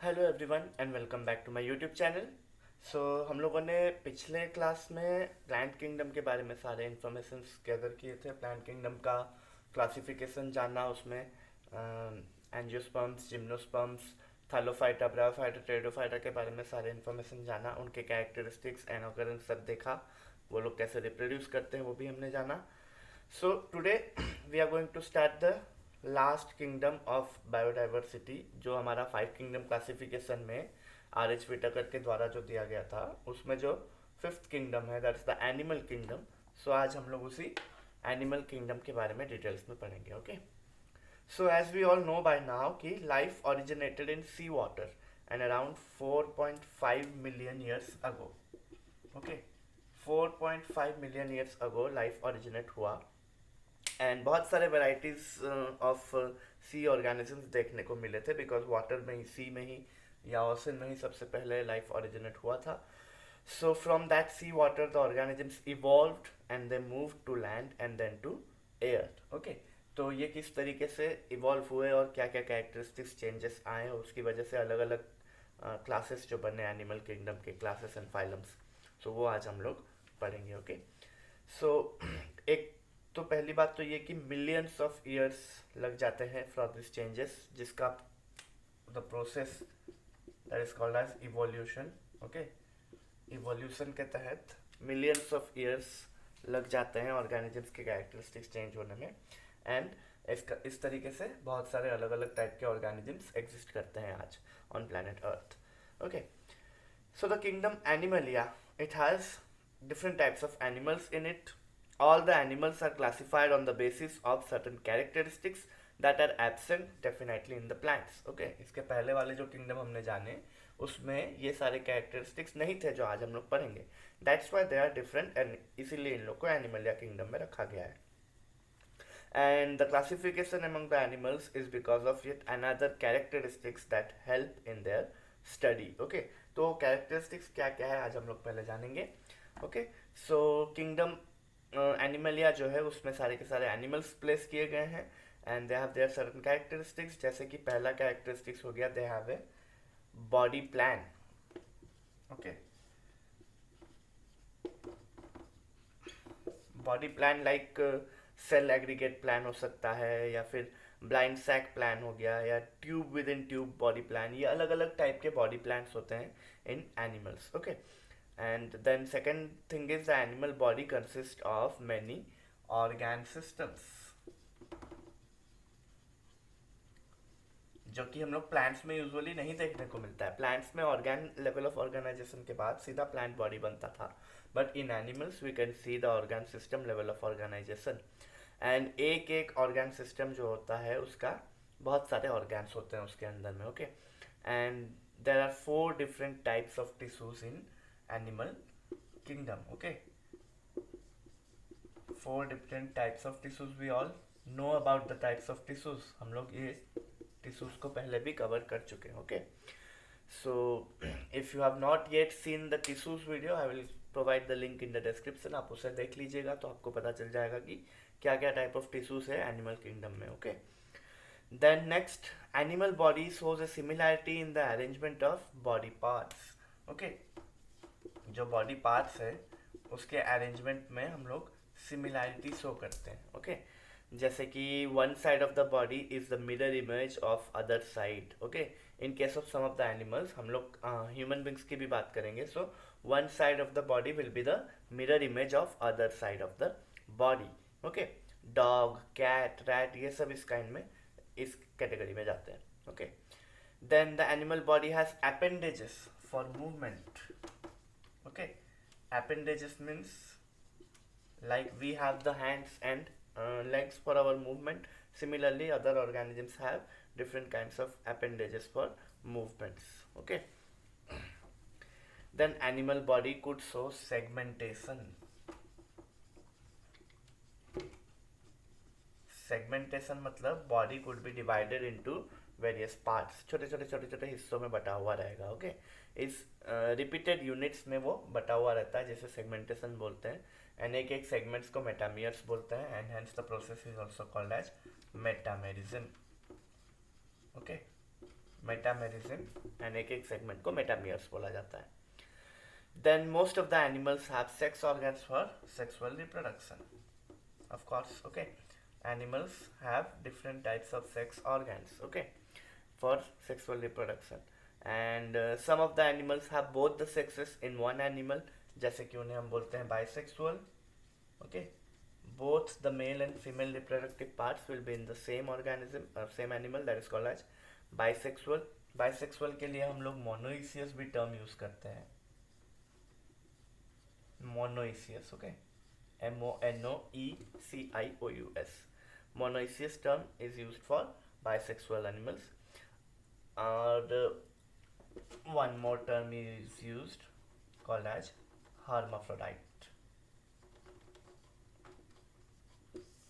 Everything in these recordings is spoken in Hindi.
Hello everyone and welcome back to my YouTube channel. हम लोगों ने पिछले क्लास में प्लांट किंगडम के बारे में सारे इन्फॉर्मेशंस गैदर किए थे। प्लांट किंगडम का क्लासिफिकेशन जाना, उसमें एंजियोस्पर्म्स, जिम्नोस्पर्म्स, थालोफाइटा, ब्रायोफाइटा, टेरिडोफाइटा के बारे में सारे इन्फॉर्मेशन जाना। उनके कैरेक्टरिस्टिक्स एंड ऑकरेंस सब देखा। वो लोग कैसे रिप्रोड्यूस करते हैं वो भी हमने जाना। So today we are going to start the last kingdom of biodiversity, जो हमारा 5 किंगडम क्लासिफिकेशन में आर एच विटाकर के द्वारा जो दिया गया था, उसमें जो 5th किंगडम है दैट्स द एनिमल किंगडम। सो आज हम लोग उसी एनिमल किंगडम के बारे में डिटेल्स में पढ़ेंगे। Okay, so as we all know by now कि life originated in sea water and around 4.5 million years ago. Okay, 4.5 million years ago life originate हुआ एंड बहुत सारे वेराइटीज ऑफ सी ऑर्गेनिजम्स देखने को मिले थे, बिकॉज वाटर में ही, सी में ही या ओशन में ही सबसे पहले लाइफ ओरिजिनेट हुआ था। So from that sea water the organisms evolved and they move to land and then to air. Okay, तो ये किस तरीके से इवॉल्व हुए और क्या क्या कैरेक्टरिस्टिक्स चेंजेस आए, उसकी वजह से अलग अलग क्लासेस जो बने एनिमल किंगडम के, क्लासेस एंड फाइलम्स, सो वो आज हम लोग पढ़ेंगे। ओके, सो एक तो पहली बात तो ये कि मिलियंस ऑफ ईयर्स लग जाते हैं फॉर दिस चेंजेस, जिसका the process that is called as evolution. Okay, evolution के तहत मिलियंस ऑफ ईयर्स लग जाते हैं ऑर्गेनिजम्स के कैरेक्टरिस्टिक्स चेंज होने में। एंड इस तरीके से बहुत सारे अलग अलग टाइप के ऑर्गेनिजम्स एग्जिस्ट करते हैं आज on planet earth. Okay, so the kingdom Animalia, it has different types of animals in it. All the animals are classified on the basis of certain characteristics that are absent definitely in the plants. Okay, इसके पहले वाले जो किंगडम हमने जाने उसमें ये सारे कैरेक्टरिस्टिक्स नहीं थे जो आज हम लोग पढ़ेंगे। That's why they are different and इसीलिए इन लोग को एनिमलिया किंगडम में रखा गया है। And the classification among the animals is because of yet another characteristics that help in their study. Okay, तो कैरेक्टरिस्टिक्स क्या क्या है आज हम लोग पहले जानेंगे। ओके, सो किंगडम एनिमलिया जो है उसमें सारे के सारे एनिमल्स प्लेस किए गए हैं and they have their certain characteristics. जैसे कि पहला कैरेक्टरिस्टिक्स हो गया, they have a body plan. Okay, body plan like cell aggregate plan हो सकता है, या फिर ब्लाइंड सैक प्लान हो गया, या tube within tube body plan. ये अलग अलग टाइप के बॉडी प्लान्स होते हैं in animals. Okay, and then second thing is the animal body consist of many organ systems, जो कि हम लोग प्लांट्स में यूजुअली नहीं देखने को मिलता है। प्लांट्स में ऑर्गैन लेवल ऑफ ऑर्गेनाइजेशन के बाद सीधा प्लांट बॉडी बनता था, but in animals we can see the organ system level of organisation. And एक एक ऑर्गन सिस्टम जो होता है उसका बहुत सारे ऑर्गन्स होते हैं उसके अंदर में। Okay, and there are 4 different types of tissues in animal kingdom. Okay, 4 different types of tissues, we all know about the types of tissues. हम लोग ये टिश्यूज को पहले भी कवर कर चुके हैं। Okay, so if you have not yet seen the tissues video, I will provide the link in the description. आप उसे देख लीजिएगा तो आपको पता चल जाएगा कि क्या क्या टाइप ऑफ टिश्यूज है एनिमल किंगडम में। Okay, then next, animal body shows a similarity in the arrangement of body parts. Okay, जो बॉडी पार्ट्स है उसके अरेंजमेंट में हम लोग सिमिलैरिटी शो करते हैं। ओके, जैसे कि one side of the body is the mirror image of other side. Okay, in case of some of the animals, हम लोग ह्यूमन बींग्स की भी बात करेंगे। So one side of the body will be the mirror image of other side of the body. Okay, dog, cat, rat, ये सब इस काइंड में, इस कैटेगरी में जाते हैं। Okay, then the animal body has appendages for movement. Okay, appendages means like we have the hands and legs for our movement. Similarly, other organisms have different kinds of appendages for movements. Okay, then animal body could show segmentation. Segmentation मतलब body could be divided into various parts, छोटे छोटे छोटे छोटे हिस्सों में बटा हुआ रहेगा। ओके, इस रिपीटेड यूनिट्स में वो बटा हुआ रहता है, जिसे सेगमेंटेशन बोलते हैं। एंड एक एक सेगमेंट्स को मेटामियर्स बोलते हैं, and hence the process is also called as metamerism. Okay, metamerism, and एक एक सेगमेंट को मेटामियर्स बोला जाता है. Then most of the animals have sex organs for sexual reproduction. Of course, okay. Animals have different types of sex organs, okay, for sexual reproduction. And some of the animals have both the sexes in one animal. जैसे कि उन्हें हम बोलते हैं bisexual, okay. Both the male and female reproductive parts will be in the same organism or same animal, that is called as bisexual. Bisexual के लिए हम लोग monoecious भी term use करते हैं. Monoecious, okay. Monoecious. Monoecious term is used for bisexual animals. And one more term is used called as hermaphrodite.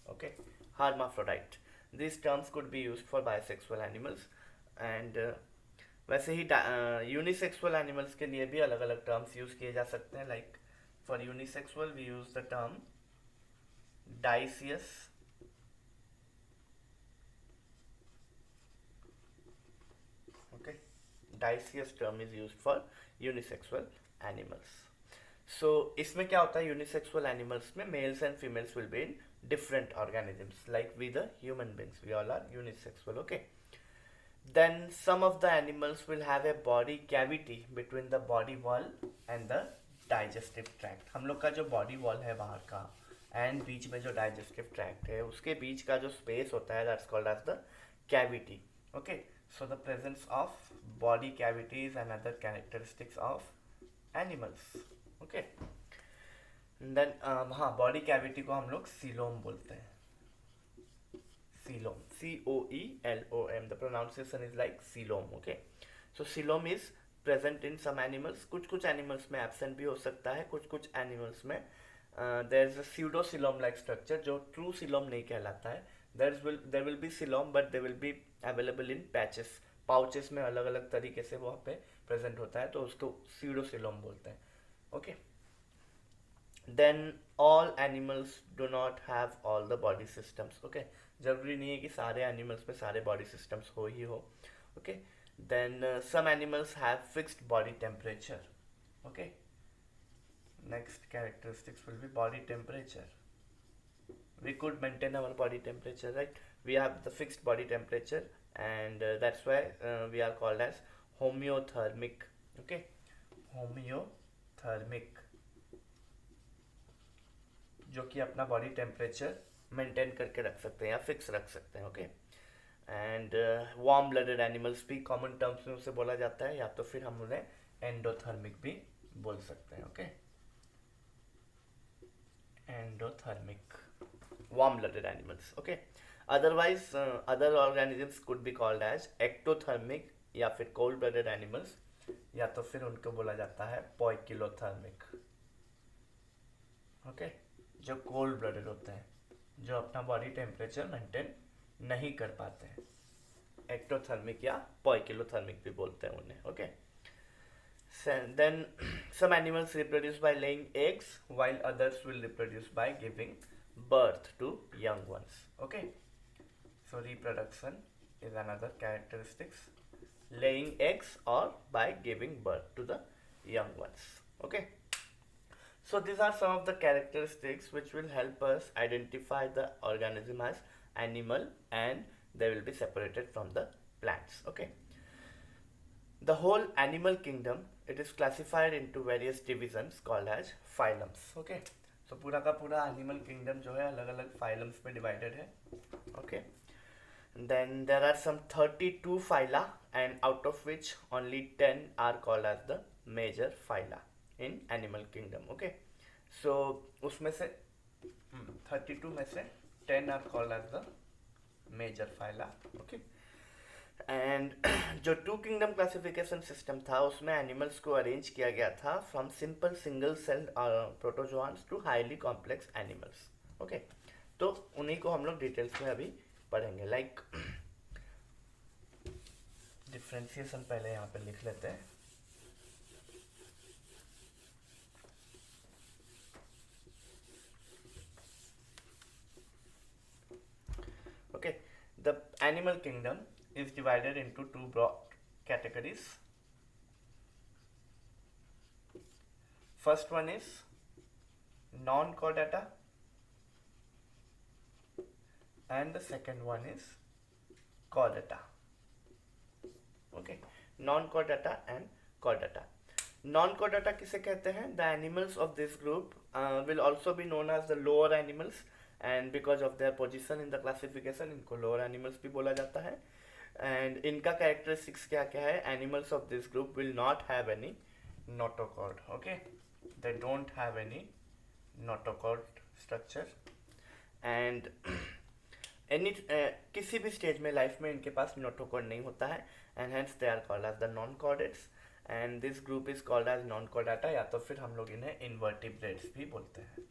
Okay, hermaphrodite. These terms could be used for bisexual animals. And वैसे ही यूनिसेक्सुअल एनिमल्स के लिए भी अलग अलग टर्म्स यूज किए जा सकते हैं. Like for unisexual we use the term dioecious, okay. Dioecious term is used for unisexual animals. So इसमें क्या होता है, unisexual animals में males and females will be in different organisms, like we the human beings, we all are unisexual, okay. Then some of the animals will have a body cavity between the body wall and the digestive tract. हम लोग का जो बॉडी वॉल है बाहर का एंड बीच में जो डाइजेस्टिव ट्रैक्ट है उसके बीच का जो स्पेस होता है, that's called as the cavity, okay. So the presence of body cavities and other characteristics of animals, okay. Then हाँ, बॉडी कैविटी को हम लोग सीलोम बोलते हैं. Coelom, COELOM, the pronunciation is like coelom, okay. So coelom is present in some animals. कुछ कुछ एनिमल्स में एब्सेंट भी हो सकता है, कुछ कुछ एनिमल्स में there is a pseudocoelom like structure जो ट्रू सिलोम नहीं कहलाता है. There will be coelom but they will be available in patches, pouches में अलग अलग तरीके से वहाँ पे प्रेजेंट होता है, तो उसको स्यूडोसिलोम बोलते हैं, okay. Then all animals do not have all the body systems, okay. जरूरी नहीं है कि सारे एनिमल्स में सारे बॉडी सिस्टम्स हो ही हो, okay. Then some animals have fixed body temperature, okay. Next characteristics will be body temperature. We could maintain our body temperature, right? We have the fixed body temperature, and that's why we are called as homeothermic, okay. Homeothermic, जो कि अपना बॉडी टेम्परेचर मेंटेन करके रख सकते हैं या फिक्स रख सकते हैं, okay. And warm blooded animals भी कॉमन टर्म्स में उसे बोला जाता है, या तो फिर हम उन्हें एंडोथर्मिक भी बोल सकते हैं, okay. Endothermic, warm blooded animals, okay. Otherwise other organisms could be called as ectothermic या फिर कोल्ड ब्लडेड एनिमल्स, या तो फिर उनको बोला जाता है पोइकिलोथर्मिक, ओके. जो कोल्ड ब्लडेड होते हैं, जो अपना बॉडी टेम्परेचर मेंटेन नहीं कर पाते हैं. एक्टोथर्मिक या पोइकिलोथर्मिक भी बोलते हैं उन्हें, okay. Then some animals reproduce by laying eggs while others will reproduce by giving birth to young ones, okay. So reproduction is another characteristics, laying eggs or by giving birth to the young ones, okay. So these are some of the characteristics which will help us identify the organism as animal, and they will be separated from the plants, okay. The whole animal kingdom, it is classified into various divisions called as phylums, okay. So पूरा का पूरा एनिमल किंगडम जो है अलग अलग फाइलम्स में डिवाइडेड है, okay. Then there are some 32 phyla, and out of which only 10 are called as the major phyla in animal kingdom, okay. So उसमें से 32 में से 10 are called as the major phyla, okay. And जो टू किंगडम क्लासिफिकेशन सिस्टम था उसमें एनिमल्स को अरेंज किया गया था from simple single cell protozoans to highly complex animals, okay. तो उन्हीं को हम लोग डिटेल्स में अभी पढ़ेंगे. लाइक डिफ्रेंसिएशन पहले यहाँ पे लिख लेते हैं. Okay, the animal kingdom is divided into two broad categories. First one is non-chordata and the second one is chordata. Okay, non-chordata and chordata. Non-chordata किसे कहते हैं? The animals of this group will also be known as the lower animals, and because of their position in the classification इनको lower animals भी बोला जाता है. And इनका characteristics क्या क्या है? Animals of this group will not have any notochord. Okay, they don't have any notochord structure, and any किसी भी स्टेज में लाइफ में इनके पास notochord नहीं होता है, and hence they are called as the non-chordates. And this group is called as non-chordata, या तो फिर हम लोग इन्हें invertebrates भी बोलते हैं.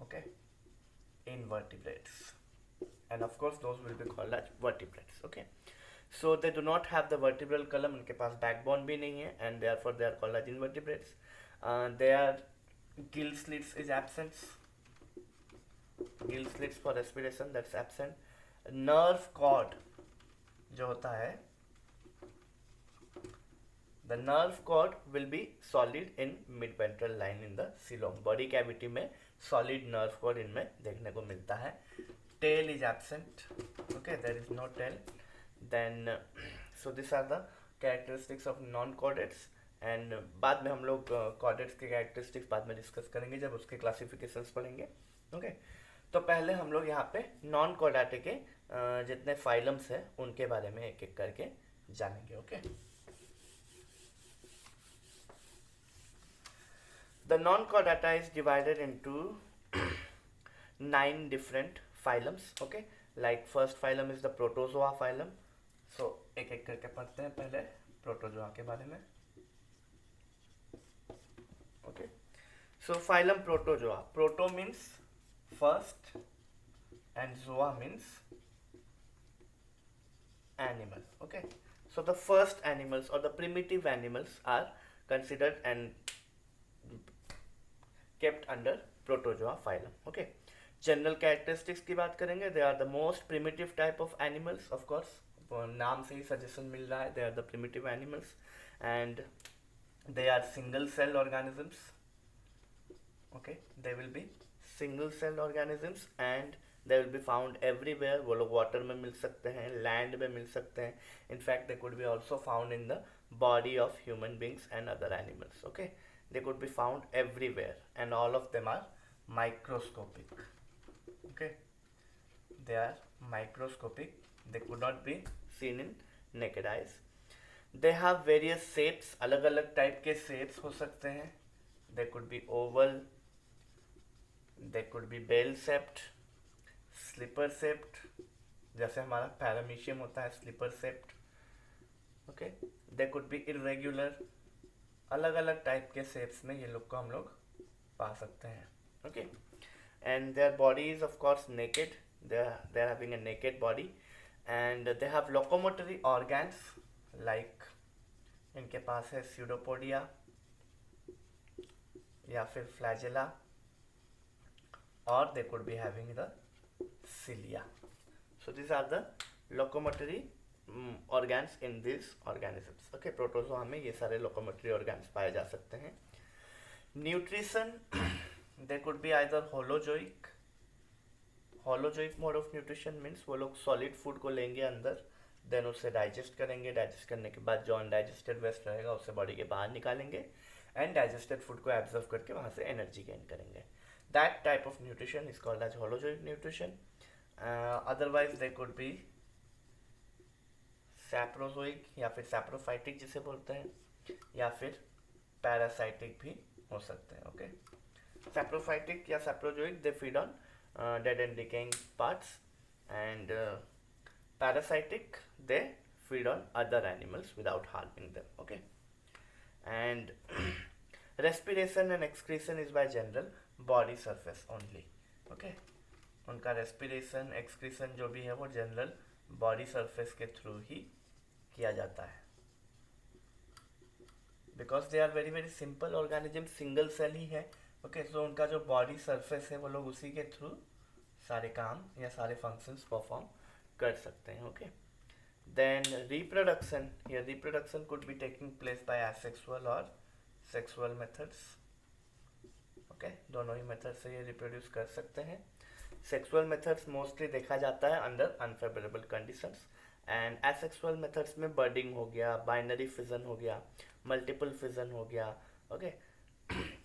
Okay, invertebrates, and of course those will be called as vertebrates. Okay, so they do not have the vertebral column, उनके पास backbone भी नहीं है, and therefore they are called as invertebrates. Their gill slits is absent. Gill slits for respiration, that's absent. Nerve cord जो होता है, the nerve cord will be solid in midventral line in the coelom. Body cavity में solid nerve cord इनमें देखने को मिलता है. Tail is absent. Okay, there is no tail. Then so these are the characteristics of non-chordates, and बाद में हम लोग chordates के characteristics बाद में discuss करेंगे जब उसके classifications पढ़ेंगे. Okay, तो पहले हम लोग यहाँ पे non-chordate के जितने phylums हैं उनके बारे में एक एक करके जानेंगे. Okay, the non-chordata is divided into 9 different phylums. Okay, like first phylum is the protozoa phylum. So एक एक करके पढ़ते हैं पहले protozoa के बारे में. Okay, so phylum protozoa. Proto means first and zoa means animal. Okay, so the first animals or the primitive animals are considered and kept under protozoa phylum. Okay, general characteristics की बात करेंगे. They are the most primitive type of animals. Of course, नाम से ही suggestion मिल रहा है, they are the primitive animals, and they are single cell organisms. Okay, they will be single cell organisms and they will be found everywhere. वो लोग water में मिल सकते हैं, land में मिल सकते हैं. In fact, they could be also found in the body of human beings and other animals. Okay, they could be found everywhere, and all of them are microscopic. Okay, they are microscopic. They could not be seen in naked eyes. They have various shapes. अलग अलग type के shapes हो सकते हैं. They could be oval, they could be bell shaped, slipper shaped, जैसे हमारा paramecium होता है slipper shaped. Okay, they could be irregular. अलग अलग टाइप के शेप्स में ये लोग को हम लोग पा सकते हैं. Okay, and their body is of course naked. They are having a naked body, and they have locomotory organs like इनके पास है pseudopodia या फिर flagella, or they could be having the cilia. So these are the locomotory organs in these organisms. Okay, protozoa में ये सारे locomotory organs पाए जा सकते हैं. Nutrition, they could be either holozoic. Holozoic mode of nutrition means वो लोग solid food को लेंगे अंदर, then उसे digest करेंगे. digest करने के बाद जो undigested waste रहेगा उसे body के बाहर निकालेंगे, and digested food को absorb करके वहाँ से energy gain करेंगे. That type of nutrition is called as holozoic nutrition. Otherwise they could be saprozoic या फिर saprophytic जिसे बोलते हैं, या फिर parasitic भी हो सकते हैं. Okay, saprophytic या saprozoic, they feed on dead and decaying parts, and parasitic, they feed on other animals without harming them. Okay, and respiration and excretion is by general body surface only. Okay, उनका respiration excretion जो भी है वो general body surface के through ही किया जाता है, because they are very very simple organism, single cell ही है. Okay, so उनका जो body surface है वो लोग उसी के through सारे काम या सारे functions perform कर सकते हैं. Okay, Then reproduction, here reproduction could be taking place by asexual or sexual methods. Okay दोनों ही मेथड से ये रिप्रोड्यूस कर सकते हैं. सेक्सुअल मेथड्स मोस्टली देखा जाता है under unfavourable conditions, and asexual methods में बर्डिंग हो गया, बाइनरी फिजन हो गया, मल्टीपल फिजन हो गया. ओके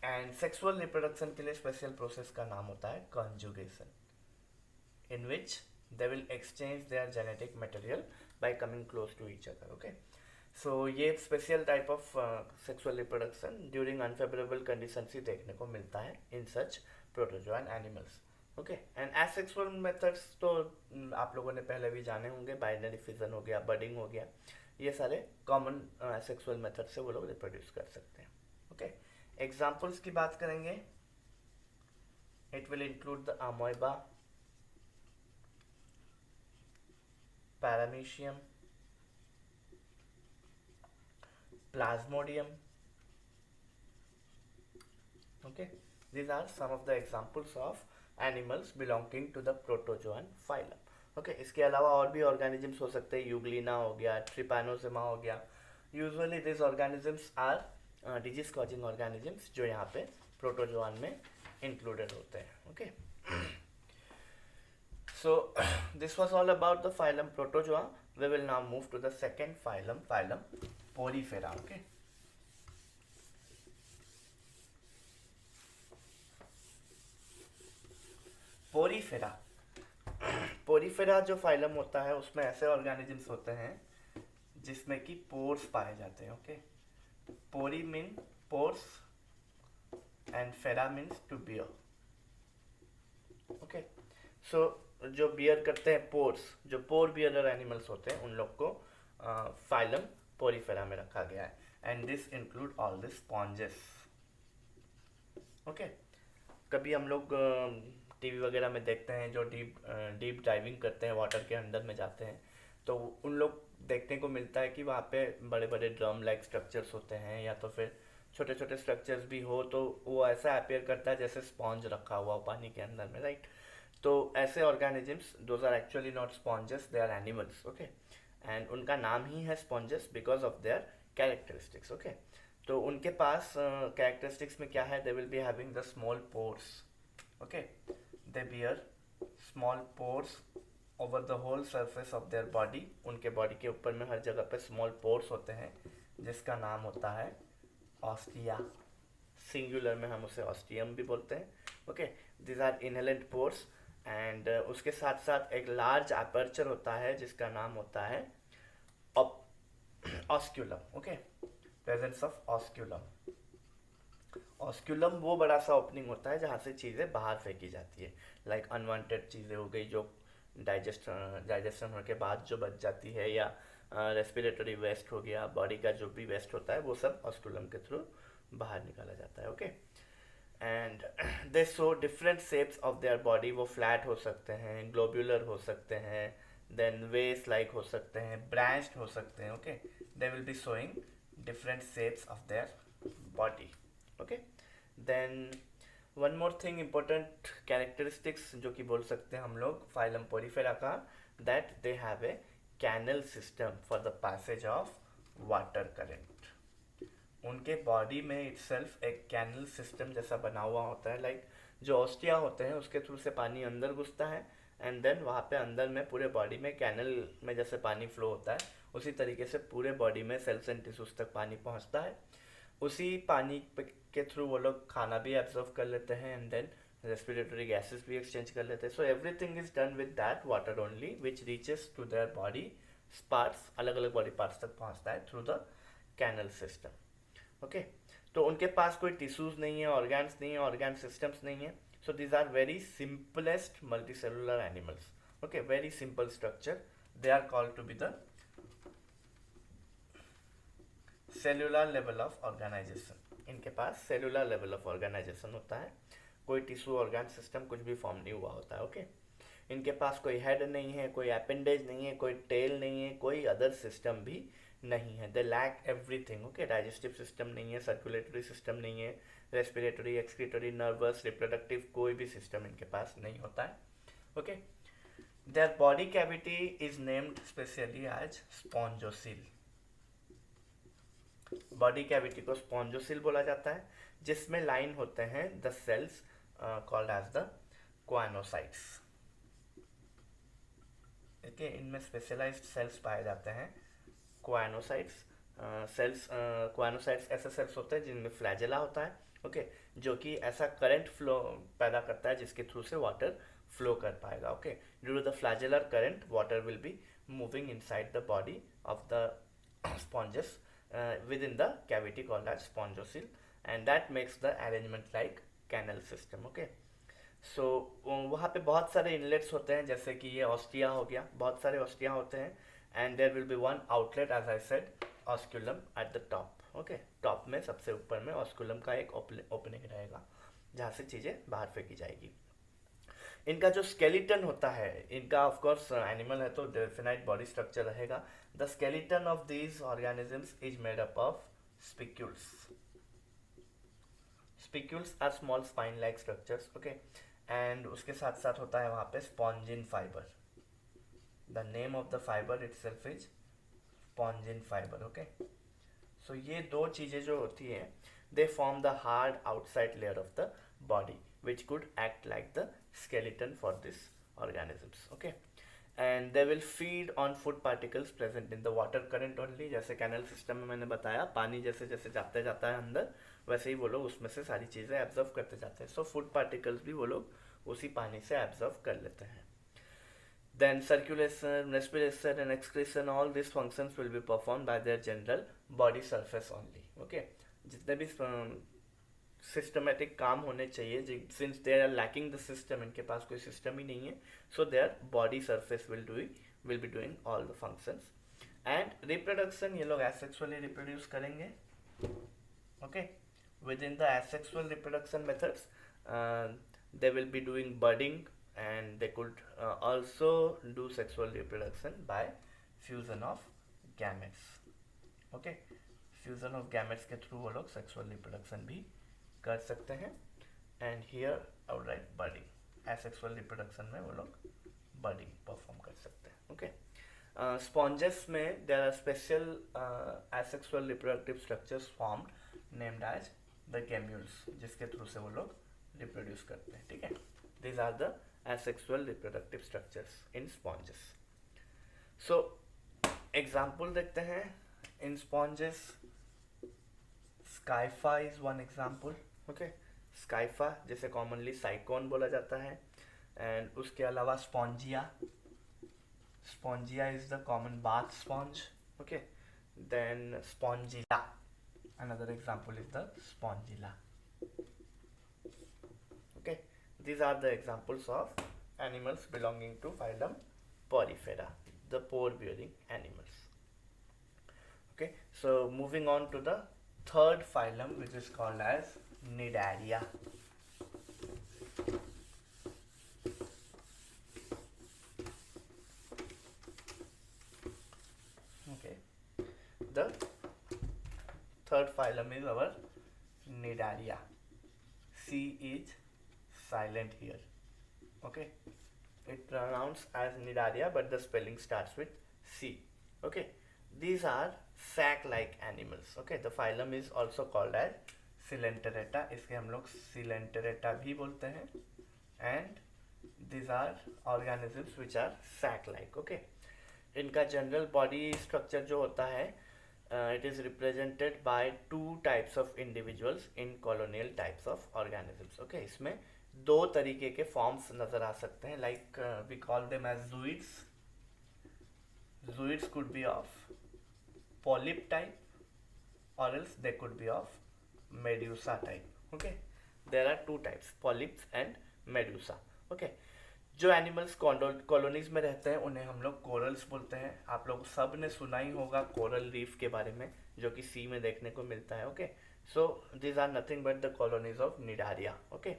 एंड सेक्सुअल रिप्रोडक्शन के लिए स्पेशल प्रोसेस का नाम होता है conjugation, in which they will exchange their genetic material by coming close to each other. Okay so ये special type of sexual reproduction during unfavourable conditions ही देखने को मिलता है in such protozoan animals. Okay and asexual methods तो आप लोगों ने पहले भी जाने होंगे, बाइनरी फिजन हो गया, बडिंग हो गया, ये सारे कॉमन एसेक्सुअल मेथड से वो लोग रिप्रोड्यूस कर सकते हैं. ओके एग्जाम्पल्स की बात करेंगे, it will include the amoeba, paramecium, plasmodium. Okay, these are some of the examples of animals belonging to the protozoan phylum. Okay, इसके अलावा और भी organisms हो सकते हैं, यूग्लिना हो गया, ट्रिपानोसोमा हो गया. Usually these organisms are disease causing organisms जो यहाँ पे प्रोटोजोआन में included होते हैं. Okay, so this was all about the phylum Protozoa. We will now move to the second phylum, phylum Porifera. Okay, Porifera. Porifera जो फाइलम होता है उसमें ऐसे ऑर्गेनिजम्स होते हैं जिसमें कि पोर्स पाए जाते हैं. Okay pori mean pores and fera means to bear. Okay so जो बियर करते हैं पोर्स, जो पोर बियरर एनिमल्स होते हैं, उन लोग को फाइलम पोरीफेरा में रखा गया है. And this include all the sponges. Okay कभी हम लोग टीवी वगैरह में देखते हैं जो डीप डाइविंग करते हैं, वाटर के अंदर में जाते हैं, तो उन लोग देखने को मिलता है कि वहाँ पे बड़े बड़े ड्रम लाइक स्ट्रक्चर्स होते हैं, या तो फिर छोटे छोटे स्ट्रक्चर्स भी हो, तो वो ऐसा अपीयर करता है जैसे स्पॉन्ज रखा हुआ पानी के अंदर में, राइट. तो ऐसे organisms, those are actually not sponges, they are animals. Okay and उनका नाम ही है sponges because of their characteristics. Okay तो उनके पास कैरेक्टरिस्टिक्स में क्या है, they will be having the small pores. Okay they bear small pores over the whole surface of their body. उनके बॉडी के ऊपर में हर जगह पे स्मॉल पोर्स होते हैं जिसका नाम होता है ऑस्टिया. सिंगुलर में हम उसे ऑस्टियम भी बोलते हैं. Okay this are inhalant pores, and उसके साथ साथ एक लार्ज अपर्चर होता है जिसका नाम होता है osculum. Okay presence of osculum. Osculum वो बड़ा सा ओपनिंग होता है जहाँ से चीज़ें बाहर फेंकी जाती है, लाइक अनवांटेड चीज़ें हो गई जो डाइजेशन होने के बाद जो बच जाती है, या रेस्पिरेटरी वेस्ट हो गया, बॉडी का जो भी वेस्ट होता है वो सब ऑस्क्यूलम के थ्रू बाहर निकाला जाता है. Okay and they show different shapes of their body. वो फ्लैट हो सकते हैं, ग्लोब्यूलर हो सकते हैं, देन वेस लाइक हो सकते हैं, ब्रांच्ड हो सकते हैं. Okay they will be showing different shapes of their body. Okay then one more thing important characteristics जो कि बोल सकते हैं हम लोग फाइलम पोरीफेरा का, that they have a canal system for the passage of water current. उनके बॉडी में इटसेल्फ एक कैनल सिस्टम जैसा बना हुआ होता है, लाइक जो ऑस्टिया होते हैं उसके थ्रू से पानी अंदर घुसता है, एंड देन वहाँ पे अंदर में पूरे बॉडी में कैनल में जैसे पानी फ्लो होता है उसी तरीके से पूरे बॉडी में सेल्स एंड टिश्यूज तक पानी पहुँचता है. उसी पानी के थ्रू वो लोग खाना भी एब्जॉर्व कर लेते हैं, एंड देन रेस्पिरेटरी गैसेस भी एक्सचेंज कर लेते हैं. So everything is done with that water only which reaches to their body parts. अलग अलग बॉडी पार्ट्स तक पहुंचता है through the canal system. Okay तो उनके पास कोई टिश्यूज नहीं है, ऑर्गन्स नहीं है, ऑर्गन सिस्टम्स नहीं है. So these are very simplest multicellular animals. Okay very simple structure. They are called to be the cellular level of organisation. इनके पास सेलुलर लेवल ऑफ ऑर्गेनाइजेशन होता है, कोई टिश्यू ऑर्गन सिस्टम कुछ भी फॉर्म नहीं हुआ होता है. ओके इनके पास कोई हेड नहीं है, कोई अपेंडेज नहीं है, कोई टेल नहीं है, कोई अदर सिस्टम भी नहीं है. They lack everything. Okay digestive system नहीं है, सर्कुलेटरी सिस्टम नहीं है, रेस्पिरेटरी, एक्सक्रीटरी, नर्वस, रिप्रोडक्टिव कोई भी सिस्टम इनके पास नहीं होता है. Okay Their body cavity is named specially as spongosil. Body cavity को स्पॉन्जोसिल बोला जाता है, जिसमें लाइन होते हैं the cells called as the choanocytes. Okay, इनमें स्पेशलाइज्ड सेल्स पाए जाते हैं क्वानोसाइट्स। सेल्स क्वानोसाइट्स ऐसे सेल्स होते हैं जिनमें फ्लैजेला होता है, ओके, जो कि ऐसा करंट फ्लो पैदा करता है जिसके थ्रू से वाटर फ्लो कर पाएगा। Okay, due to the flagellar current water will be moving inside the body of the sponges within the cavity called as spongosil, and that makes the arrangement like canal system. Okay, so वहाँ पे बहुत सारे इनलेट्स होते हैं, जैसे कि ये ऑस्टिया हो गया, बहुत सारे ऑस्टिया होते हैं, and there will be one outlet as I said osculum at the top. Okay, top में सबसे ऊपर में ऑस्कुलम का एक ओपनिंग रहेगा जहाँ से चीज़ें बाहर फेंकी जाएगी। इनका जो स्केलेटन होता है, इनका ऑफ कोर्स एनिमल है तो डेफिनाइट बॉडी स्ट्रक्चर रहेगा। The skeleton of these organisms is made up of spicules. Spicules are small spine like structures, okay, and उसके साथ साथ होता है वहाँ पे spongin fibre. The name of the fibre itself is spongin fibre. Okay, so ये दो चीज़ें जो होती हैं, they form the hard outside layer of the body which could act like the skeleton for these organisms. Okay, and they will feed on food particles present in the water current only. जैसे कैनल सिस्टम में मैंने बताया, पानी जैसे जैसे जाते जाता है अंदर, वैसे ही वो लोग उसमें से सारी चीज़ें एब्जॉर्व करते जाते हैं। सो फूड पार्टिकल्स भी वो लोग उसी पानी से एब्जॉर्व कर लेते हैं। Then circulation, respiration and excretion, all these functions will be performed by their general body surface only. Okay, जितने भी सिस्टमेटिक काम होने चाहिए, since they are lacking the system, इनके पास कोई सिस्टम ही नहीं है, so their body surface will be doing all the functions. And reproduction, ये लोग एसेक्सुअली रिप्रोड्यूस करेंगे। Okay, within the asexual reproduction methods they will be doing budding, and they could also do sexual reproduction by fusion of gametes. Okay, fusion of gametes के थ्रू वो लोग सेक्सुअल रिप्रोडक्शन भी कर सकते हैं। And here out right budding, asexual reproduction में वो लोग बर्डिंग परफॉर्म कर सकते हैं। ओके, स्पॉन्जेस में there are special asexual reproductive structures formed named as the gemmules, जिसके थ्रू से वो लोग रिप्रोड्यूस करते हैं। ठीक है, these are the asexual reproductive structures in sponges. So example देखते हैं in sponges. Scypha is one example. Okay, Scypha जिसे कॉमनली साइकोन बोला जाता है, एंड उसके अलावा Spongia, Spongia is the common bath sponge. Okay, then Spongilla, another example is the Spongilla. Okay, these are the examples of animals belonging to phylum Porifera, the pore bearing animals. Okay, so moving on to the third phylum, which is called as Cnidaria. Okay, the third phylum is our Cnidaria. C is silent here. Okay, it pronounced as Cnidaria, but the spelling starts with C. Okay, these are sac-like animals. Okay, the phylum is also called as Coelenterata. इसके हम लोग Coelenterata भी बोलते हैं, and these are organisms which are sac-like. Okay, इनका जनरल बॉडी स्ट्रक्चर जो होता है, it is represented by two types of individuals in colonial types of organisms. Okay, इसमें दो तरीके के फॉर्म्स नजर आ सकते हैं, like we call them as zooids. Zooids could be of polyp type or else they could be of medusa type. Okay, there are two types, polyps and medusa. Okay, जो एनिमल्स कॉलोनीज में रहते हैं उन्हें हम लोग कोरल्स बोलते हैं. आप लोग सब ने सुना ही होगा कोरल रीफ के बारे में, जो कि सी में देखने को मिलता है. Okay, so these are nothing but the colonies of Cnidaria. Okay,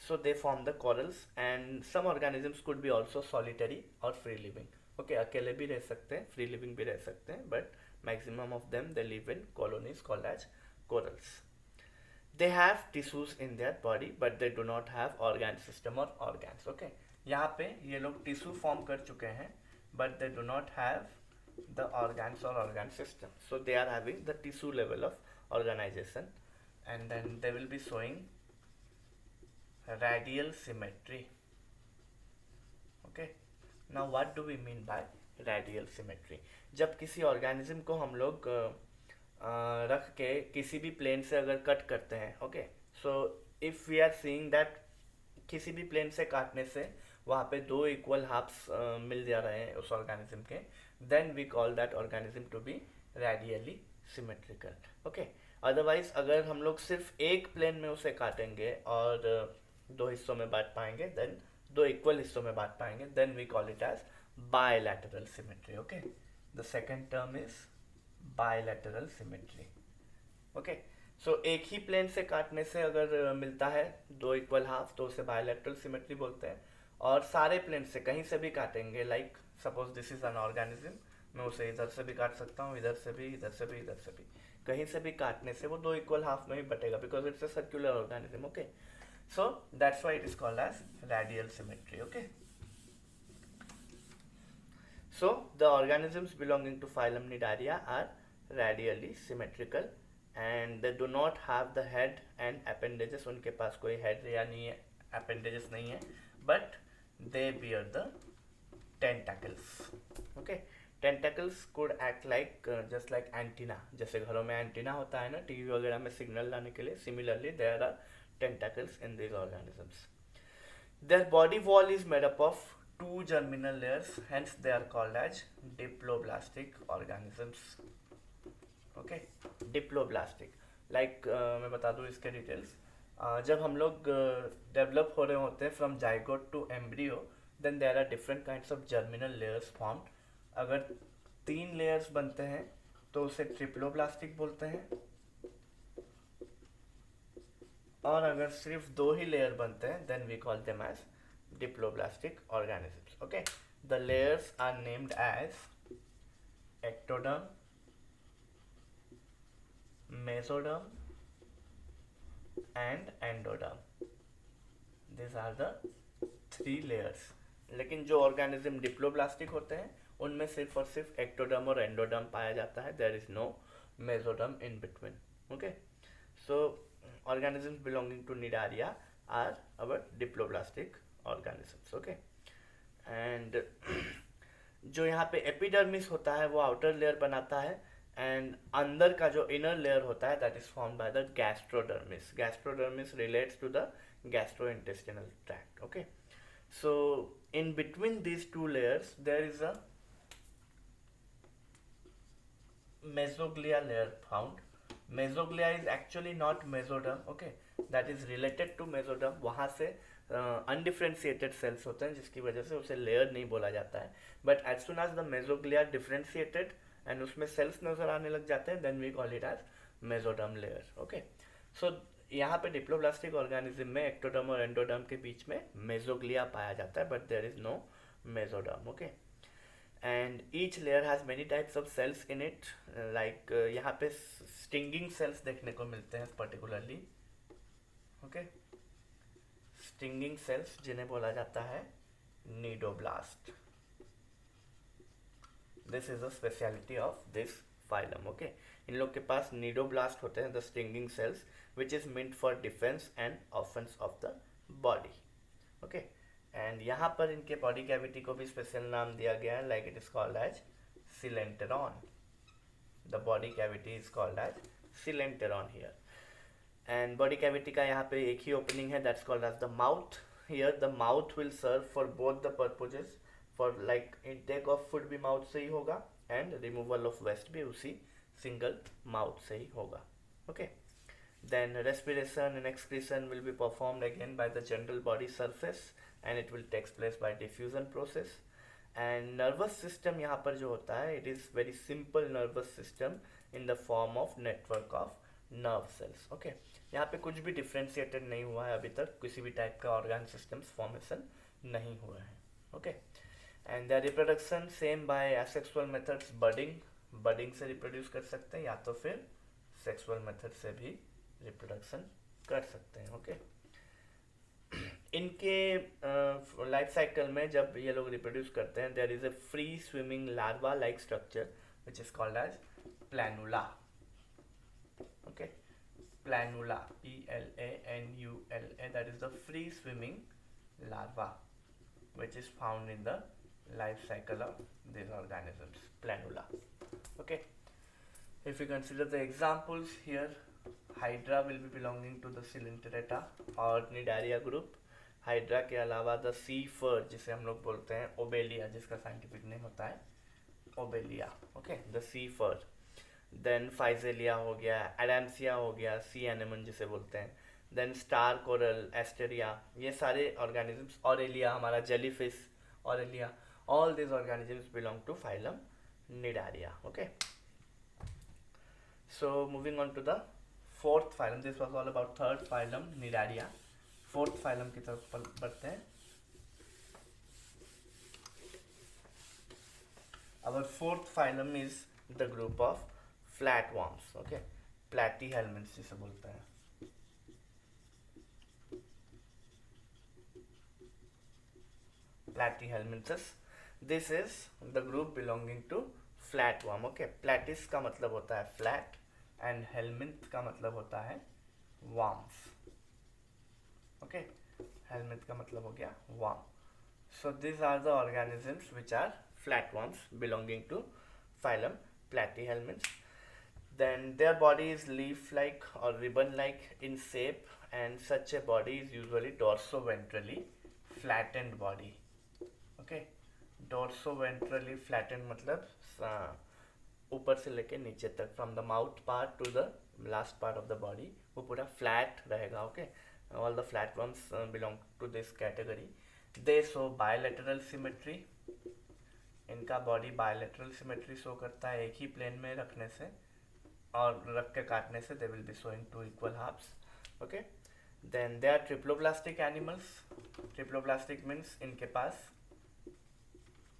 so they form the corals and some organisms could be also solitary or free living. Okay, अकेले भी रह सकते हैं, free living भी रह सकते हैं, but maximum of them they live in colonies called as corals. They have tissues in their body but they do not have organ system or organs. Okay, यहाँ पे ये लोग टिश्यू फॉर्म कर चुके हैं, but they do not have the organs or organ system, so they are having the tissue level of organization, and then they will be showing radial symmetry. Okay, now what do we mean by radial symmetry? जब किसी ऑर्गेनिज्म को हम लोग रख के किसी भी प्लेन से अगर कट करते हैं, okay, so if we are seeing that किसी भी प्लेन से काटने से वहाँ पे दो इक्वल हाफ्स मिल जा रहे हैं उस ऑर्गेनिज्म के, then we call that organism to be radially symmetrical. Okay, otherwise अगर हम लोग सिर्फ एक प्लेन में उसे काटेंगे और दो हिस्सों में बांट पाएंगे, देन दो इक्वल हिस्सों में बांट पाएंगे, then we call it as bilateral symmetry. Okay, the second term is bilateral symmetry. Okay, so एक ही प्लेन से काटने से अगर मिलता है दो इक्वल हाफ तो उसे बायलैटरल सिमेट्री बोलते हैं, और सारे प्लेन से कहीं से भी काटेंगे, like suppose this is an organism, मैं उसे इधर से भी काट सकता हूँ, इधर से भी, इधर से भी, इधर से भी, कहीं से भी काटने से वो दो इक्वल हाफ में ही बटेगा, because it's a circular organism. Okay, so that's why it is called as radial symmetry. Okay, so the organisms belonging to phylum Cnidaria are radially symmetrical and they do not have the head and appendages. उनके पास कोई हेड या नहीं है, अपेंडेजेस नहीं है, but they bear the tentacles. Okay, tentacles could act like just like antenna. जैसे घरों में एंटीना होता है ना टीवी वगैरह में सिग्नल लाने के लिए, similarly there are tentacles in these organisms. Their body wall is made up of two germinal layers, hence they are called as diploblastic organisms. Okay, diploblastic, like मैं बता दूँ इसके डिटेल्स. जब हम लोग डेवलप हो रहे होते हैं from zygote to embryo, then there are different kinds of germinal layers formed. अगर 3 लेयर्स बनते हैं तो उसे ट्रिप्लोब्लास्टिक बोलते हैं, और अगर सिर्फ 2 ही लेयर बनते हैं then we call them as diploblastic organisms. Okay, the layers are named as ectoderm, mesoderm and endoderm. These are the 3 layers. लेकिन जो ऑर्गेनिज्म डिप्लोब्लास्टिक होते हैं उनमें सिर्फ और सिर्फ एक्टोडर्म और एंडोडर्म पाया जाता है. There is no mesoderm in between. Okay, so organisms belonging to Cnidaria are our diploblastic organisms. Okay, and जो यहाँ पे एपिडर्मिस होता है वो आउटर लेयर बनाता है, एंड अंदर का जो इनर लेयर होता है that is formed by the gastrodermis. Gastrodermis relates to the gastrointestinal tract. Okay, so in between these 2 layers there is a mesoglia layer found. Mesoglia is actually not mesoderm. Okay, that is related to mesoderm. वहाँ से अनडिफ्रेंशिएटेड सेल्स होते हैं जिसकी वजह से उसे लेयर नहीं बोला जाता है, but as soon as the mesoglea differentiated and उसमें सेल्स नजर आने लग जाते हैं, then we call it as mesoderm layer. Okay, so यहाँ पे डिप्लोब्लास्टिक ऑर्गेनिज्म में एक्टोडर्म और एंडोडर्म के बीच में मेसोग्लिया पाया जाता है, but there is no mesoderm. Okay, and each layer has many types of cells in it, like यहाँ पे स्टिंगिंग सेल्स देखने को मिलते हैं पर्टिकुलरली. ओके, स्टिंगिंग सेल्स जिन्हें बोला जाता है cnidoblast. This is a speciality of this phylum. Okay, इन लोग के पास नीडोब्लास्ट होते हैं, the stinging cells, which is meant for defence and offence of the body. Okay, and यहाँ पर इनके बॉडी कैविटी को भी स्पेशल नाम दिया गया है, like it is called as coelenteron. The body cavity is called as coelenteron here. And body cavity का यहाँ पे एक ही ओपनिंग है, that's called as the mouth. Here the mouth will serve for both the purposes, for like intake of food भी माउथ से ही होगा एंड रिमूवल ऑफ वेस्ट भी उसी सिंगल माउथ से ही होगा. Okay, then respiration and excretion will be performed again by the general body surface and it will takes place by diffusion process. And nervous system यहाँ पर जो होता है, it is very simple nervous system in the form of network of nerve cells. Okay, यहाँ पे कुछ भी डिफ्रेंशिएटेड नहीं हुआ है अभी तक, किसी भी टाइप का ऑर्गन सिस्टम्स फॉर्मेशन नहीं हुआ है. Okay, and the reproduction same by asexual methods. Budding से रिप्रोड्यूस कर सकते हैं या तो फिर सेक्सुअल मेथड से भी रिप्रोडक्शन कर सकते हैं. ओके, इनके लाइफ साइकिल में जब ये लोग रिप्रोड्यूस करते हैं, there is a free swimming larva like structure which is called as planula. Okay, planula, planula, that is the free swimming larva which is found in the life cycle of these organisms, planula. Okay, if you consider the examples here, hydra will be belonging to the coelenterata और nidaria group. hydra के अलावा the sea fur जिसे हम लोग बोलते हैं obelia, जिसका साइंटिफिक नेम होता है obelia. okay, the sea fur. Then Physalia हो गया, एडाम्सिया हो गया, सी एनेमन जिसे बोलते हैं, देन स्टार कोरल, एस्टेरिया, ये सारे ऑर्गेनिजम्स, ऑरेलिया हमारा jellyfish, Aurelia, all this organisms belong to phylum Cnidaria. Okay, so moving on to the fourth phylum. This was all about third phylum Cnidaria. Fourth phylum की तरफ बढ़ते हैं. Our fourth phylum is the group of flatworms. Okay, platyhelminths जिसे बोलते हैं. platyhelminths, this is the group belonging to flatworm. Okay, platys का मतलब होता है flat and helminth का मतलब होता है worms. Okay, helminth का मतलब हो गया worm. So these are the organisms which are flatworms belonging to phylum platyhelminths. Then their body is leaf-like or ribbon-like in shape, and such a body is usually dorso-ventrally flattened body. Okay, dorso-ventrally flattened मतलब ऊपर से लेके नीचे तक, from the mouth part to the last part of the body, वो पूरा flat रहेगा. Okay, all the flatworms belong to this category. They show bilateral symmetry. इनका बॉडी बायलैटरल सिमेट्री शो करता है, एक ही प्लेन में रखने से और रख के काटने से. They will be showing two equal halves. Okay, then they are triploblastic animals. Triploblastic means इनके पास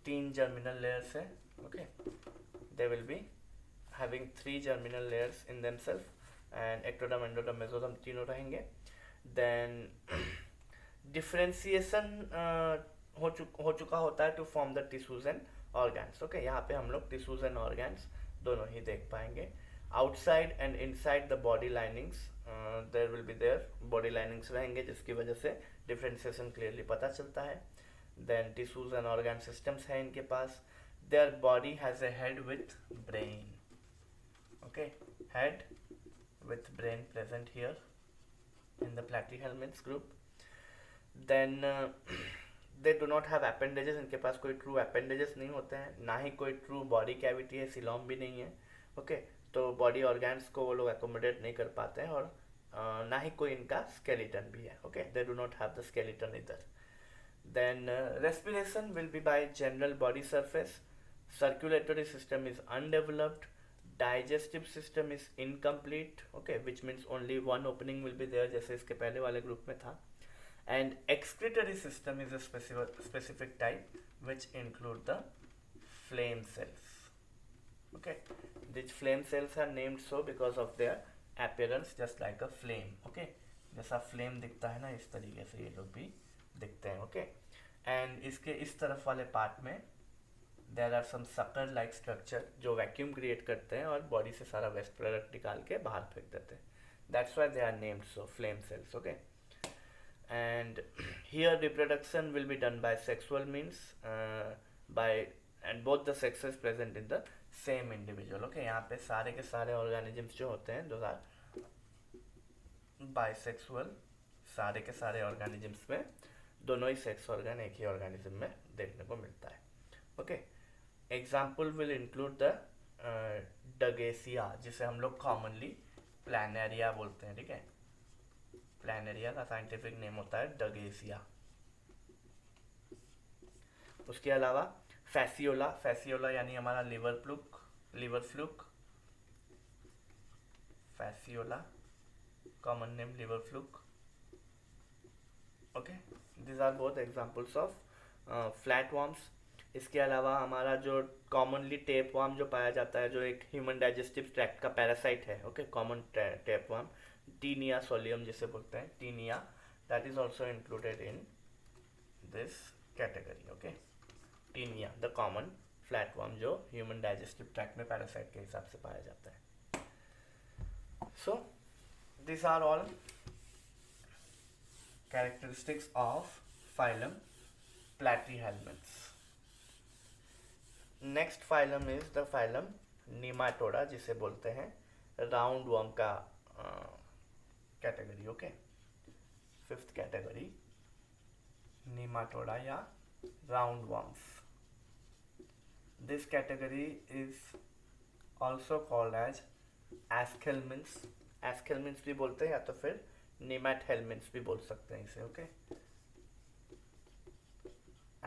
3 जर्मिनल लेयर्स है. Okay, they will be having 3 germinal layers in themself, and ectoderm, endoderm, mesoderm तीनों रहेंगे. देन डिफरेंशिएशन हो चुका होता है to form the tissues and organs. Okay, यहाँ पे हम लोग टिश्यूज एंड ऑर्गन्स दोनों ही देख पाएंगे. Outside and inside the body linings there will be there, body linings रहेंगे जिसकी वजह से डिफरेंशिएशन क्लियरली पता चलता है. Then tissues and organ systems है इनके पास. Their body has a head with brain. Okay, head with brain present here in the platyhelminths group. Then they do not have appendages. इनके पास कोई ट्रू appendages नहीं होते हैं, ना ही कोई ट्रू बॉडी कैविटी है, सिलोम भी नहीं है. ओके, तो बॉडी ऑर्गन्स को वो लोग एकोमोडेट नहीं कर पाते हैं, और ना ही कोई इनका स्केलेटन भी है. Okay, they do not have the skeleton इधर. Then respiration will be by general body surface. Circulatory system is undeveloped. Digestive system is incomplete. Okay, which means only one opening will be there, जैसे इसके पहले वाले ग्रुप में था. And excretory system is a specific type which include the flame cells. Okay, these flame cells are named so because of their appearance just like a flame. Okay, जैसा flame दिखता है ना, इस तरीके से ये लोग भी दिखते हैं. Okay, and इसके इस तरफ वाले पार्ट में there are some sucker like structure जो वैक्यूम क्रिएट करते हैं और बॉडी से सारा वेस्ट प्रोडक्ट निकाल के बाहर फेंक देते हैं. That's why they are named so, flame cells. Okay, and here reproduction will be done by sexual means, and both the sexes present in the same individual. Okay, यहाँ पे सारे के सारे organisms जो होते हैं those are bisexual. सारे के सारे organisms में दोनों ही सेक्स ऑर्गन एक ही ऑर्गेनिज्म में देखने को मिलता है. Okay, example will include the Dugesia, जिसे हम लोग कॉमनली प्लानेरिया बोलते हैं. ठीक है, प्लानेरिया का साइंटिफिक नेम होता है डगेसिया. उसके अलावा फैसियोला, फैसियोला यानी हमारा liver fluke, Fasciola common name liver fluke. Okay, this are both examples of flat worms. इसके अलावा हमारा जो कॉमनली टेप वर्म जो पाया जाता है, जो एक ह्यूमन डाइजेस्टिव ट्रैक्ट का पैरासाइट है. Okay, common tape worm, Taenia solium जिसे बोलते हैं, Taenia that is also included in this category. Okay, Taenia the common flatworm जो ह्यूमन डाइजेस्टिव ट्रैक्ट में पैरासाइट के हिसाब से पाया जाता है. So this are all characteristics of phylum Platyhelminths. Next phylum is the phylum Nematoda, जिसे बोलते हैं राउंड वर्म का category. Okay, fifth category Nematoda या round worms. This category is also called as Aschelminths. Aschelminths भी बोलते हैं या तो फिर Nemathelminths भी बोल सकते हैं इसे. ओके,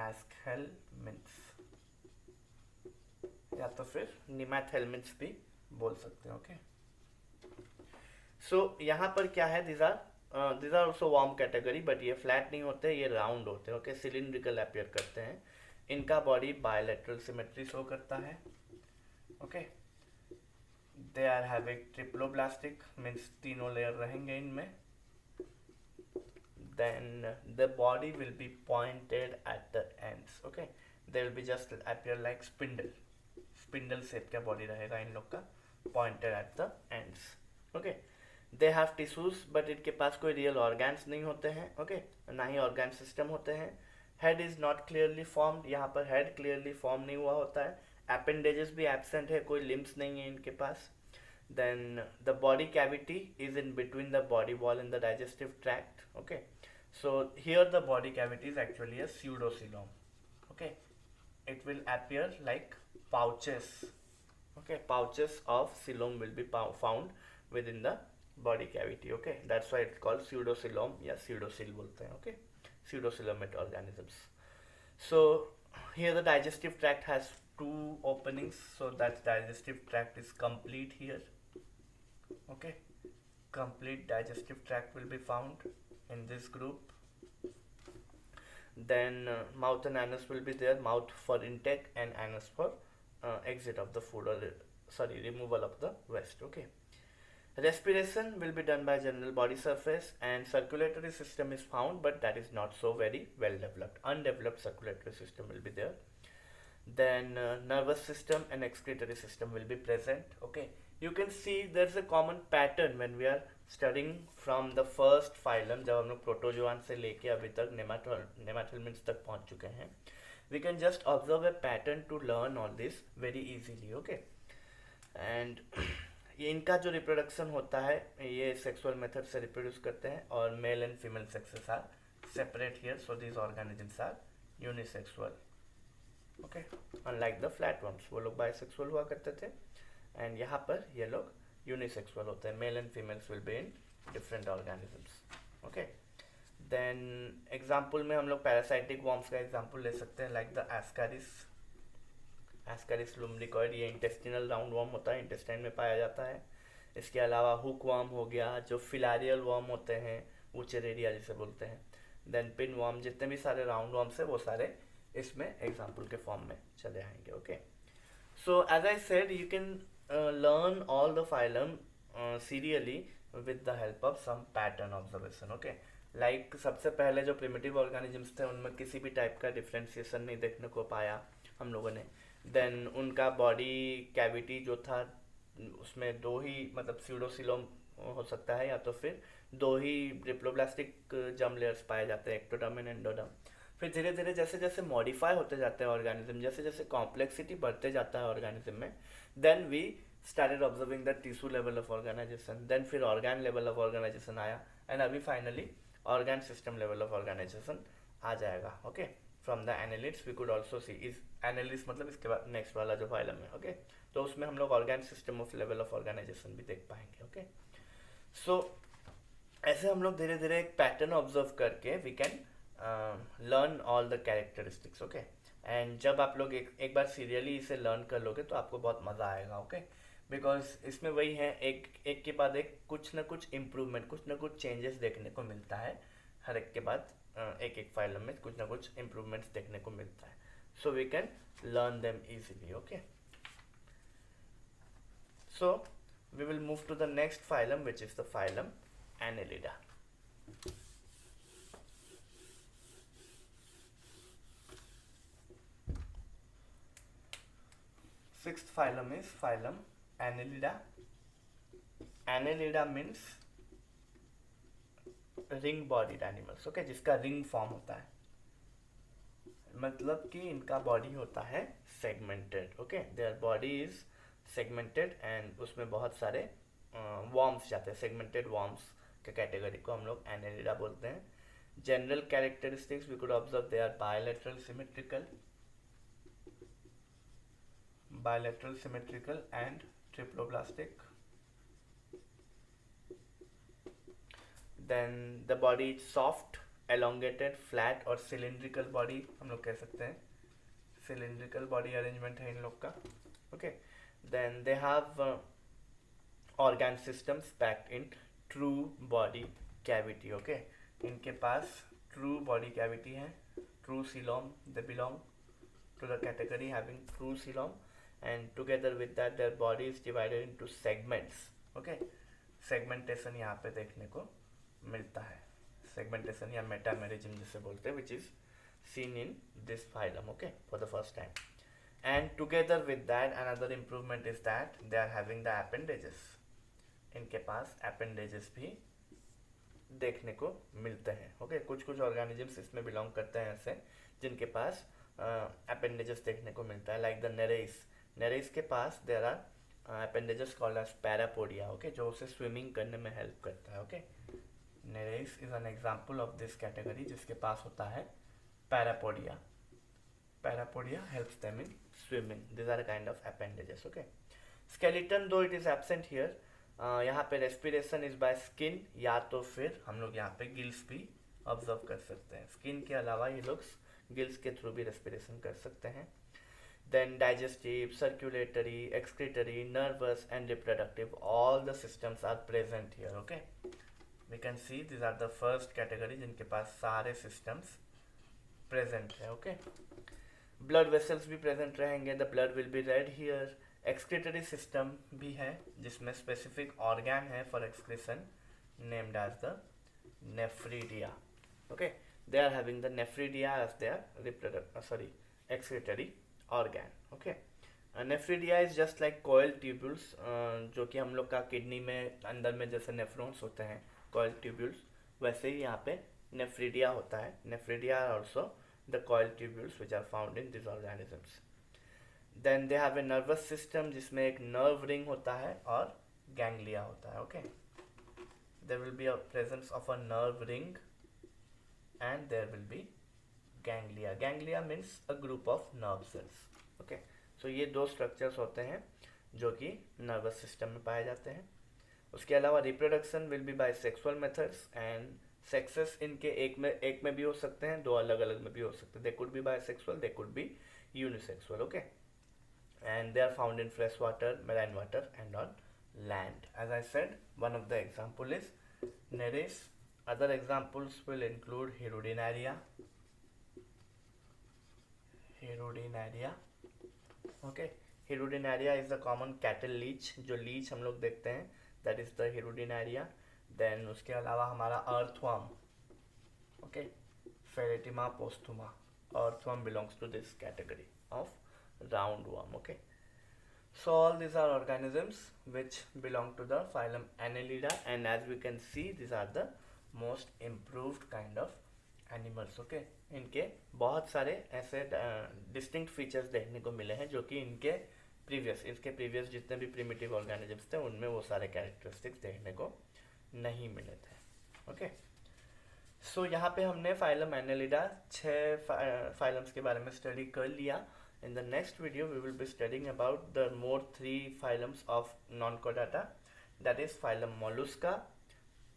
Aschelminths या तो फिर Nemathelminths भी बोल सकते हैं. ओके, सो यहाँ पर क्या है, these are also warm category, but ये फ्लैट नहीं होते, ये राउंड होते हैं. ओके, सिलिंड्रिकल अपीयर करते हैं. इनका बॉडी बायलैटरल सिमेट्री शो करता है. Okay, they are having triploblastic, means तीनों लेयर रहेंगे इनमें. Then the body will be pointed at the ends. Okay, they will be just appear like spindle shape का body रहेगा इन लोग का, pointed at the ends. Okay, they have tissues, but इनके पास कोई real organs नहीं होते हैं. Okay, ना ही organ system होते हैं. Head is not clearly formed. यहाँ पर head clearly form नहीं हुआ होता है. Appendages भी absent है, कोई limbs नहीं है इनके पास. Then the body cavity is in between the body wall and the digestive tract. Okay, so here the body cavity is actually a pseudocoelom. Okay, it will appear like pouches. Okay, pouches of coelom will be found within the body cavity. Okay, that's why it's called pseudocoelom या pseudocoel बोलते हैं. Okay, pseudocoelomate organisms. So here the digestive tract has two openings, so that digestive tract is complete here. Okay, complete digestive tract will be found in this group. Then mouth and anus will be there, mouth for intake and anus for exit of the food, or removal of the waste. Okay, respiration will be done by general body surface, and circulatory system is found, but that is not so very well developed. Undeveloped circulatory system will be there. Then nervous system and excretory system will be present. Okay, you can see there's a common pattern when we are studying from the first phylum, जब हम लोग प्रोटोजोआन से लेके अभी तक नेमाथेलमिन्थ्स तक पहुंच चुके हैं. We can just observe a pattern to learn all this very easily. Okay, and ये इनका जो रिप्रोडक्शन होता है ये सेक्सुअल मेथड से रिप्रोड्यूस करते हैं, और male and female sexes are separate here, so these organisms are unisexual. Okay, unlike the flatworms, वो लोग बाइसेक्सुअल हुआ करते थे, एंड यहाँ पर ये लोग यूनिसेक्सुअल होते हैं. Male and females will be in different organisms. Okay, then example में हम लोग पैरासाइटिक वॉर्म्स का एग्जाम्पल ले सकते हैं, लाइक द एस्कारिस लुम्ब्रिकॉइड. ये इंटेस्टिनल राउंड वर्म होता है, इंटेस्टाइन में पाया जाता है. इसके अलावा हुक वर्म हो गया, जो फिलारियल वर्म होते हैं, वुचेरेरिया जिसे बोलते हैं. देन पिन वर्म, जितने भी सारे राउंड वर्म्स है वो सारे इसमें एग्जाम्पल के फॉर्म में चले आएंगे. Okay, so as I said you can learn all the phylum serially with the help of some pattern observation. Okay, like सबसे पहले जो प्रिमिटिव ऑर्गेनिजम्स थे उनमें किसी भी टाइप का डिफ्रेंसिएशन नहीं देखने को पाया हम लोगों ने. देन उनका बॉडी कैविटी जो था उसमें दो ही, मतलब स्यूडोसिलोम हो सकता है या तो फिर दो ही डिप्लोब्लास्टिक जर्म लेयर्स पाए जाते हैं, एक्टोडर्म एंड एंडोडर्म. फिर धीरे धीरे जैसे जैसे मॉडिफाई होते जाते हैं ऑर्गेनिज्म, जैसे जैसे कॉम्प्लेक्सिटी बढ़ते जाता है ऑर्गेनिज्म में, then we started observing the tissue level of organisation. देन फिर ऑर्गेन लेवल ऑफ ऑर्गेनाइजेशन आया, एंड अभी finally organ system level of organisation आ जाएगा. Okay, from the annelids we could also see, इस एनालिट्स मतलब इसके बाद नेक्स्ट वाला जो फाइलम है. ओके, तो उसमें हम लोग organ system of level of organization भी देख पाएंगे. ओके, सो ऐसे हम लोग धीरे धीरे एक पैटर्न ऑब्जर्व करके we can learn all the characteristics. Okay, and जब आप लोग एक बार सीरियली इसे लर्न कर लोगे तो आपको बहुत मज़ा आएगा. ओके, बिकॉज इसमें वही है, एक के बाद एक कुछ ना कुछ इम्प्रूवमेंट, कुछ ना कुछ चेंजेस देखने को मिलता है. हर एक के बाद एक एक फाइलम में कुछ ना कुछ इम्प्रूवमेंट्स देखने को मिलता है. So we can learn them easily. Okay, so we will move to the next phylum, which is the phylum Annelida. Sixth phylum is phylum Annelida. Annelida means ring bodied animals, okay, जिसका रिंग फॉर्म होता है, मतलब कि इनका बॉडी होता है segmented, okay, their body is segmented and उसमें बहुत सारे वॉर्म्स जाते हैं, सेगमेंटेड वॉर्म्स के कैटेगरी को हम लोग एनेलिडा बोलते हैं. General characteristics we could observe they are bilateral symmetrical and triploblastic. Then the body is soft, elongated, flat और cylindrical body हम लोग कह सकते हैं, cylindrical body arrangement है इन लोग का, okay. Then they have organ systems packed in true body cavity, okay. इनके पास true body cavity है, true coelom, they belong to the category having true coelom, and together with that their body is divided into segments, okay. segmentation यहाँ पे देखने को मिलता है, segmentation या metamerism जिसे बोलते हैं, which is seen in this phylum, okay, for the first time. And together with that another improvement is that they are having the appendages. इनके पास appendages भी देखने को मिलते हैं, ओके. कुछ कुछ ऑर्गेनिजम्स इसमें बिलोंग करते हैं ऐसे जिनके पास appendages देखने को मिलता है, लाइक द नेरेस के पास there are appendages called as parapodia, okay, जो उसे स्विमिंग करने में हेल्प करता है, okay. Nereis is an example of this category जिसके पास होता है parapodia. Parapodia helps them in swimming. These are a kind of appendages, okay. Skeleton though it is absent here, यहाँ पे respiration is by skin, या तो फिर हम लोग यहाँ पे गिल्स भी ऑब्जर्व कर सकते हैं. स्किन के अलावा ये लोग गिल्स के थ्रू भी रेस्पिरेशन कर सकते हैं. Then digestive, circulatory, excretory, nervous and reproductive, all the systems are present here, okay. We can see these are the first category जिनके पास सारे systems present है, okay. ब्लड वेसल्स भी प्रेजेंट रहेंगे, the blood will be red here. Excretory system भी है जिसमें स्पेसिफिक ऑर्गन है for excretion named as the nephridia, okay. They are having the nephridia as their excretory organ, okay. Nephridia is just like coil tubules, जो कि हम लोग का किडनी में अंदर में जैसे नेफ्रॉन्स होते हैं कॉइल ट्यूब्यूल्स, वैसे ही यहाँ पे नेफ्रीडिया होता है. Nephridia are also the coil tubules which are found in these organisms. Then they have a nervous system जिसमें एक nerve ring होता है और ganglia होता है, okay. There will be a presence of a nerve ring and there will be ganglia. Ganglia means a group of nerve cells, okay. So ये दो structures होते हैं जो कि nervous system में पाए जाते हैं. उसके अलावा reproduction will be by sexual methods and sexes इनके एक में भी हो सकते हैं, दो अलग अलग में भी हो सकते हैं. They could be bisexual, they could be unisexual, okay. And they are found in fresh water, marine water and on land. As I said, one of the example is Nereis. Other examples will include Hirudinaria, okay. Hirudinaria is the common cattle leech, जो लीच हम लोग देखते हैं, that is the Hirudinaria. Then उसके अलावा हमारा earthworm, okay, Pheretima posthuma. Earthworm belongs to this category of round worm, okay. So all these are organisms which belong to the phylum Annelida, and as we can see these are the most improved kind of animals, okay. इनके बहुत सारे ऐसे distinct features देखने को मिले हैं जो कि इनके प्रीवियस जितने भी प्रिमिटिव ऑर्गेनिजम्स थे उनमें वो सारे कैरेक्टरिस्टिक्स देखने को नहीं मिले थे, ओके. सो यहाँ पे हमने फाइलम एनेलिडा 6 फाइलम्स के बारे में स्टडी कर लिया. In the next video we will be studying about the more 3 phylums of non कोडाटा, that is phylum Mollusca,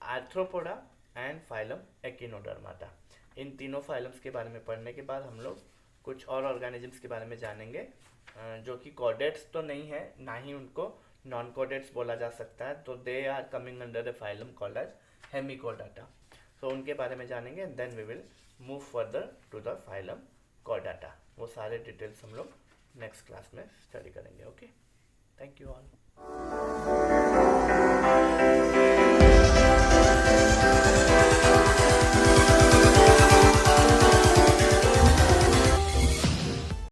Arthropoda and phylum Echinodermata. इन तीनों फाइलम्स के बारे में पढ़ने के बाद हम लोग कुछ और ऑर्गेनिजम्स के बारे में जानेंगे जो कि कॉर्डेट्स तो नहीं है, ना ही उनको नॉन कॉर्डेट्स बोला जा सकता है, तो they are coming under the phylum called as Hemichordata. So उनके बारे में जानेंगे and then we will move further to the phylum Chordata. वो सारे डिटेल्स हम लोग नेक्स्ट क्लास में स्टडी करेंगे, ओके. Thank you all.